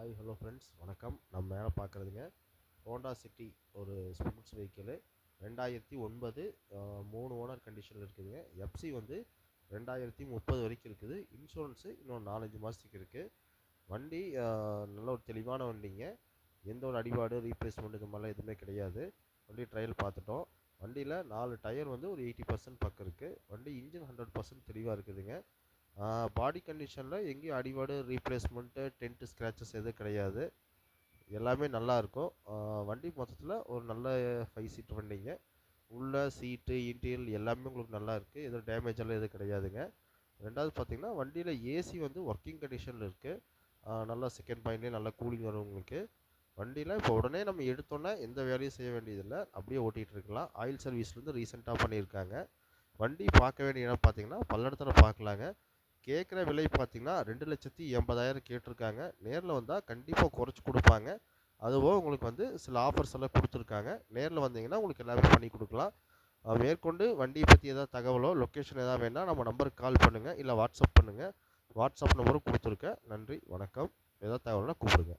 Hi hello friends வணக்கம். நம்ம மேலே பார்க்குறதுங்க ஹோண்டா சிட்டி ஒரு ஸ்போர்ட்ஸ் வெஹிக்கிளு 2009 3 ஓனர் கண்டிஷனில் இருக்குதுங்க. எஃப்சி வந்து 2030 வரைக்கும் இருக்குது. இன்சூரன்ஸு இன்னும் 4-5 மாதத்துக்கு இருக்குது. வண்டி நல்ல ஒரு தெளிவான வண்டிங்க. எந்த ஒரு அடிபாடு ரீப்ளேஸ்மெண்ட் இது மாதிரிலாம் எதுவுமே கிடையாது. வண்டி ட்ரையல் பார்த்துட்டோம். வண்டியில் 4 டயர் வந்து ஒரு 80% பக்கம் இருக்குது. வண்டி இன்ஜின் 100% தெளிவாக இருக்குதுங்க. பாடி கண்டிஷனில் எங்கேயும் அடிபாடு ரீப்ளேஸ்மெண்ட்டு டென்ட்டு ஸ்க்ராச்சஸ் எதுவும் கிடையாது. எல்லாமே நல்லாயிருக்கும். வண்டி மொத்தத்தில் ஒரு நல்ல 5 சீட் வண்டிங்க. உள்ள சீட்டு இன்டீரியல் எல்லாமே உங்களுக்கு நல்லா இருக்குது. எதுவும் டேமேஜ் எல்லாம் எதுவும் கிடையாதுங்க. ரெண்டாவது பார்த்தீங்கன்னா வண்டியில் ஏசி வந்து ஒர்க்கிங் கண்டிஷனில் இருக்குது. நல்லா செகண்ட் பாயிண்ட்லேயே நல்லா கூலிங் வரும் உங்களுக்கு. வண்டியில் இப்போ உடனே நம்ம எடுத்தோன்னே எந்த வேலையும் செய்ய வேண்டியதில்லை, அப்படியே ஓட்டிகிட்டு இருக்கலாம். ஆயில் சர்வீஸ்லேருந்து ரீசெண்டாக பண்ணியிருக்காங்க. வண்டி பார்க்க வேண்டிய இடம் பார்த்தீங்கன்னா பல்லடத்தில் பார்க்கலாங்க. கேட்குற விலை பார்த்தீங்கன்னா 2,80,000 கேட்டிருக்காங்க. நேரில் வந்தால் கண்டிப்பாக குறைச்சி கொடுப்பாங்க. அதுவும் உங்களுக்கு வந்து சில ஆஃபர்ஸ் எல்லாம் கொடுத்துருக்காங்க. நேரில் வந்தீங்கன்னா உங்களுக்கு எல்லாமே பண்ணி கொடுக்கலாம். மேற்கொண்டு வண்டியை பற்றி ஏதாவது தகவலோ லொக்கேஷன் எதாவது வேணால் நம்ம நம்பருக்கு கால் பண்ணுங்கள், இல்லை வாட்ஸ்அப் பண்ணுங்கள். வாட்ஸ்அப் நம்பரும் கொடுத்துருக்கேன். நன்றி, வணக்கம். ஏதாவது தகவல்னா கூப்பிடுங்க.